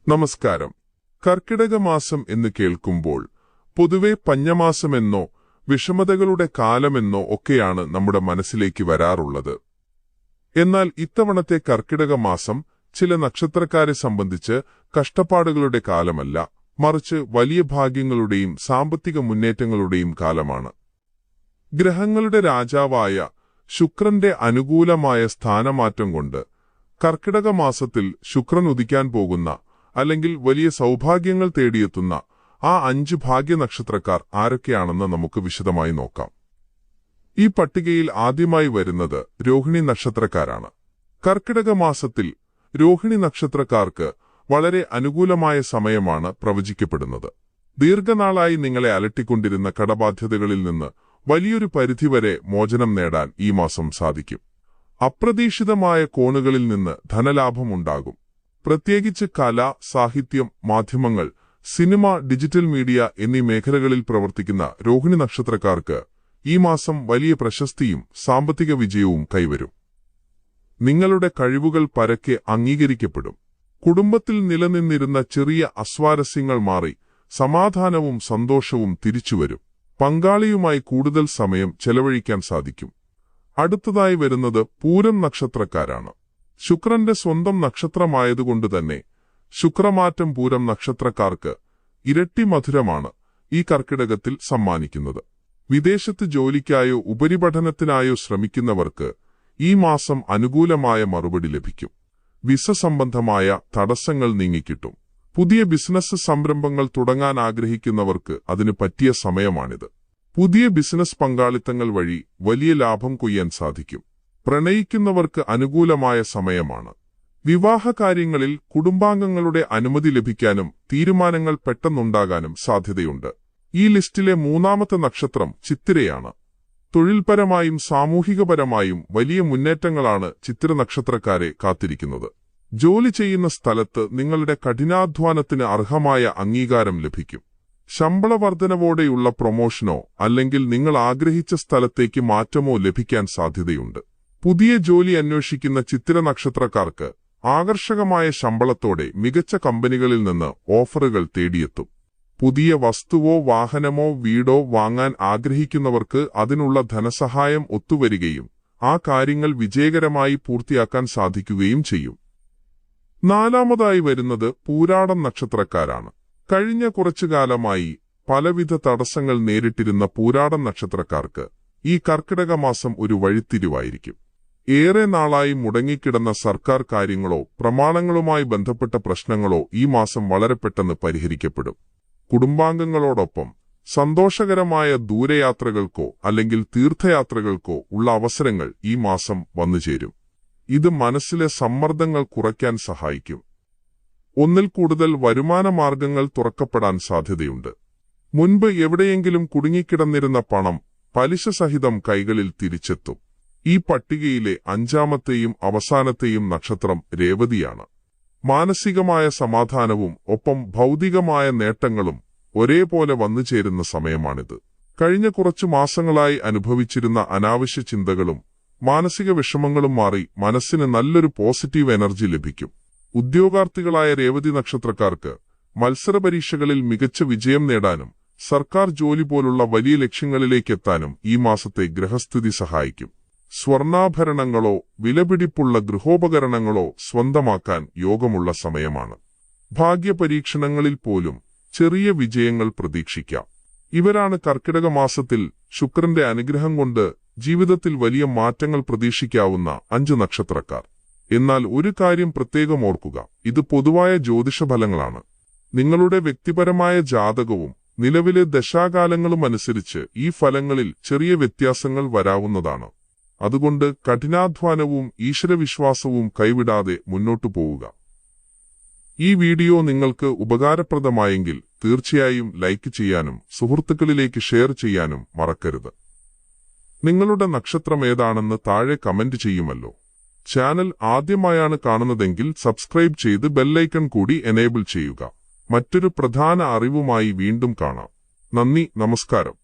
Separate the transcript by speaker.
Speaker 1: നമസ്കാരം. കർക്കിടക മാസം എന്ന് കേൾക്കുമ്പോൾ പൊതുവെ പഞ്ഞമാസമെന്നോ വിഷമതകളുടെ കാലമെന്നോ ഒക്കെയാണ് നമ്മുടെ മനസ്സിലേക്ക് വരാറുള്ളത്. എന്നാൽ ഇത്തവണത്തെ കർക്കിടക മാസം ചില നക്ഷത്രക്കാരെ സംബന്ധിച്ച് കഷ്ടപ്പാടുകളുടെ കാലമല്ല, മറിച്ച് വലിയ ഭാഗ്യങ്ങളുടെയും സാമ്പത്തിക മുന്നേറ്റങ്ങളുടെയും കാലമാണ്. ഗ്രഹങ്ങളുടെ രാജാവായ ശുക്രന്റെ അനുകൂലമായ സ്ഥാനമാറ്റം കൊണ്ട് കർക്കിടക മാസത്തിൽ ശുക്രൻ ഉദിക്കാൻ പോകുന്ന അല്ലെങ്കിൽ വലിയ സൗഭാഗ്യങ്ങൾ തേടിയെത്തുന്ന ആ 5 ഭാഗ്യനക്ഷത്രക്കാർ ആരൊക്കെയാണെന്ന് നമുക്ക് വിശദമായി നോക്കാം. ഈ പട്ടികയിൽ ആദ്യമായി വരുന്നത് രോഹിണി നക്ഷത്രക്കാരാണ്. കർക്കിടക മാസത്തിൽ രോഹിണി നക്ഷത്രക്കാർക്ക് വളരെ അനുകൂലമായ സമയമാണ് പ്രവചിക്കപ്പെടുന്നത്. ദീർഘനാളായി നിങ്ങളെ അലട്ടിക്കൊണ്ടിരുന്ന കടബാധ്യതകളിൽ നിന്ന് വലിയൊരു പരിധിവരെ മോചനം നേടാൻ ഈ മാസം സാധിക്കും. അപ്രതീക്ഷിതമായ കോണുകളിൽ നിന്ന് ധനലാഭമുണ്ടാകും. പ്രത്യേകിച്ച് കല, സാഹിത്യം, മാധ്യമങ്ങൾ, സിനിമ, ഡിജിറ്റൽ മീഡിയ എന്നീ മേഖലകളിൽ പ്രവർത്തിക്കുന്ന രോഹിണി നക്ഷത്രക്കാർക്ക് ഈ മാസം വലിയ പ്രശസ്തിയും സാമ്പത്തിക വിജയവും കൈവരും. നിങ്ങളുടെ കഴിവുകൾ പരക്കെ അംഗീകരിക്കപ്പെടും. കുടുംബത്തിൽ നിലനിന്നിരുന്ന ചെറിയ അസ്വാരസ്യങ്ങൾ മാറി സമാധാനവും സന്തോഷവും തിരിച്ചുവരും. പങ്കാളിയുമായി കൂടുതൽ സമയം ചെലവഴിക്കാൻ സാധിക്കും. അടുത്തതായി വരുന്നത് പൂരം നക്ഷത്രക്കാരാണ്. ശുക്രന്റെ സ്വന്തം നക്ഷത്രമായതുകൊണ്ടുതന്നെ ശുക്രമാറ്റം പൂരം നക്ഷത്രക്കാർക്ക് ഇരട്ടി മധുരമാണ് ഈ കർക്കിടകത്തിൽ സമ്മാനിക്കുന്നത്. വിദേശത്ത് ജോലിക്കായോ ഉപരിപഠനത്തിനായോ ശ്രമിക്കുന്നവർക്ക് ഈ മാസം അനുകൂലമായ മറുപടി ലഭിക്കും. വിസ സംബന്ധമായ തടസ്സങ്ങൾ നീങ്ങിക്കിട്ടും. പുതിയ ബിസിനസ് സംരംഭങ്ങൾ തുടങ്ങാൻ ആഗ്രഹിക്കുന്നവർക്ക് അതിന് പറ്റിയ സമയമാണിത്. പുതിയ ബിസിനസ് പങ്കാളിത്തങ്ങൾ വഴി വലിയ ലാഭം കൊയ്യാൻ സാധിക്കും. പ്രണയിക്കുന്നവർക്ക് അനുകൂലമായ സമയമാണ്. വിവാഹകാര്യങ്ങളിൽ കുടുംബാംഗങ്ങളുടെ അനുമതി ലഭിക്കാനും തീരുമാനങ്ങൾ പെട്ടെന്നുണ്ടാകാനും സാധ്യതയുണ്ട്. ഈ ലിസ്റ്റിലെ മൂന്നാമത്തെ നക്ഷത്രം ചിത്തിരയാണ്. തൊഴിൽപരമായും സാമൂഹികപരമായും വലിയ മുന്നേറ്റങ്ങളാണ് ചിത്തിര നക്ഷത്രക്കാരെ കാത്തിരിക്കുന്നത്. ജോലി ചെയ്യുന്ന സ്ഥലത്ത് നിങ്ങളുടെ കഠിനാധ്വാനത്തിന് അർഹമായ അംഗീകാരം ലഭിക്കും. ശമ്പള വർധനവോടെയുള്ള പ്രൊമോഷനോ അല്ലെങ്കിൽ നിങ്ങൾ ആഗ്രഹിച്ച സ്ഥലത്തേക്ക് മാറ്റമോ ലഭിക്കാൻ സാധ്യതയുണ്ട്. പുതിയ ജോലി അന്വേഷിക്കുന്ന ചിത്തിര നക്ഷത്രക്കാർക്ക് ആകർഷകമായ ശമ്പളത്തോടെ മികച്ച കമ്പനികളിൽ നിന്ന് ഓഫറുകൾ തേടിയെത്തും. പുതിയ വസ്തുവോ വാഹനമോ വീടോ വാങ്ങാൻ ആഗ്രഹിക്കുന്നവർക്ക് അതിനുള്ള ധനസഹായം ഒത്തുവരികയും ആ കാര്യങ്ങൾ വിജയകരമായി പൂർത്തിയാക്കാൻ സാധിക്കുകയും ചെയ്യും. നാലാമതായി വരുന്നത് പൂരാടം നക്ഷത്രക്കാരാണ്. കഴിഞ്ഞ കുറച്ചുകാലമായി പലവിധ തടസ്സങ്ങൾ നേരിട്ടിരുന്ന പൂരാടം നക്ഷത്രക്കാർക്ക് ഈ കർക്കിടക മാസം ഒരു വഴിത്തിരിവായിരിക്കും. ഏറെ നാളായി മുടങ്ങിക്കിടന്ന സർക്കാർ കാര്യങ്ങളോ പ്രമാണങ്ങളുമായി ബന്ധപ്പെട്ട പ്രശ്നങ്ങളോ ഈ മാസം വളരെ പെട്ടെന്ന് പരിഹരിക്കപ്പെടും. കുടുംബാംഗങ്ങളോടൊപ്പം സന്തോഷകരമായ ദൂരയാത്രകൾക്കോ അല്ലെങ്കിൽ തീർത്ഥയാത്രകൾക്കോ ഉള്ള അവസരങ്ങൾ ഈ മാസം വന്നുചേരും. ഇത് മനസ്സിലെ സമ്മർദ്ദങ്ങൾ കുറയ്ക്കാൻ സഹായിക്കും. ഒന്നിൽ കൂടുതൽ വരുമാന മാർഗങ്ങൾ തുറക്കപ്പെടാൻ സാധ്യതയുണ്ട്. മുൻപ് എവിടെയെങ്കിലും കുടുങ്ങിക്കിടന്നിരുന്ന പണം പലിശ സഹിതം കൈകളിൽ തിരിച്ചെത്തും. ഈ പട്ടികയിലെ 5ാമത്തെയും അവസാനത്തെയും നക്ഷത്രം രേവതിയാണ്. മാനസികമായ സമാധാനവും ഒപ്പം ഭൗതികമായ നേട്ടങ്ങളും ഒരേപോലെ വന്നുചേരുന്ന സമയമാണിത്. കഴിഞ്ഞ കുറച്ചു മാസങ്ങളായി അനുഭവിച്ചിരുന്ന അനാവശ്യ ചിന്തകളും മാനസിക വിഷമങ്ങളും മാറി മനസ്സിന് നല്ലൊരു പോസിറ്റീവ് എനർജി ലഭിക്കും. ഉദ്യോഗാർത്ഥികളായ രേവതി നക്ഷത്രക്കാർക്ക് മത്സരപരീക്ഷകളിൽ മികച്ച വിജയം നേടാനും സർക്കാർ ജോലി പോലുള്ള വലിയ ലക്ഷ്യങ്ങളിലേക്കെത്താനും ഈ മാസത്തെ ഗ്രഹസ്ഥിതി സഹായിക്കും. സ്വർണ്ണാഭരണങ്ങളോ വിലപിടിപ്പുള്ള ഗൃഹോപകരണങ്ങളോ സ്വന്തമാക്കാൻ യോഗമുള്ള സമയമാണ്. ഭാഗ്യപരീക്ഷണങ്ങളിൽ പോലും ചെറിയ വിജയങ്ങൾ പ്രതീക്ഷിക്കാം. ഇവരാണ് കർക്കിടക മാസത്തിൽ ശുക്രന്റെ അനുഗ്രഹം കൊണ്ട് ജീവിതത്തിൽ വലിയ മാറ്റങ്ങൾ പ്രതീക്ഷിക്കാവുന്ന 5 നക്ഷത്രക്കാർ. എന്നാൽ ഒരു കാര്യം പ്രത്യേകം ഓർക്കുക, ഇത് പൊതുവായ ജ്യോതിഷഫലങ്ങളാണ്. നിങ്ങളുടെ വ്യക്തിപരമായ ജാതകവും നിലവിലെ ദശാകാലങ്ങളും അനുസരിച്ച് ഈ ഫലങ്ങളിൽ ചെറിയ വ്യത്യാസങ്ങൾ വരാവുന്നതാണ്. അതുകൊണ്ട് കഠിനാധ്വാനവും ഈശ്വരവിശ്വാസവും കൈവിടാതെ മുന്നോട്ടു പോവുക. ഈ വീഡിയോ നിങ്ങൾക്ക് ഉപകാരപ്രദമായെങ്കിൽ തീർച്ചയായും ലൈക്ക് ചെയ്യാനും സുഹൃത്തുക്കളിലേക്ക് ഷെയർ ചെയ്യാനും മറക്കരുത്. നിങ്ങളുടെ നക്ഷത്രം ഏതാണെന്ന് താഴെ കമന്റ് ചെയ്യുമല്ലോ. ചാനൽ ആദ്യമായാണ് കാണുന്നതെങ്കിൽ സബ്സ്ക്രൈബ് ചെയ്ത് ബെല്ലൈക്കൺ കൂടി എനേബിൾ ചെയ്യുക. മറ്റൊരു പ്രധാന അറിവുമായി വീണ്ടും കാണാം. നന്ദി, നമസ്കാരം.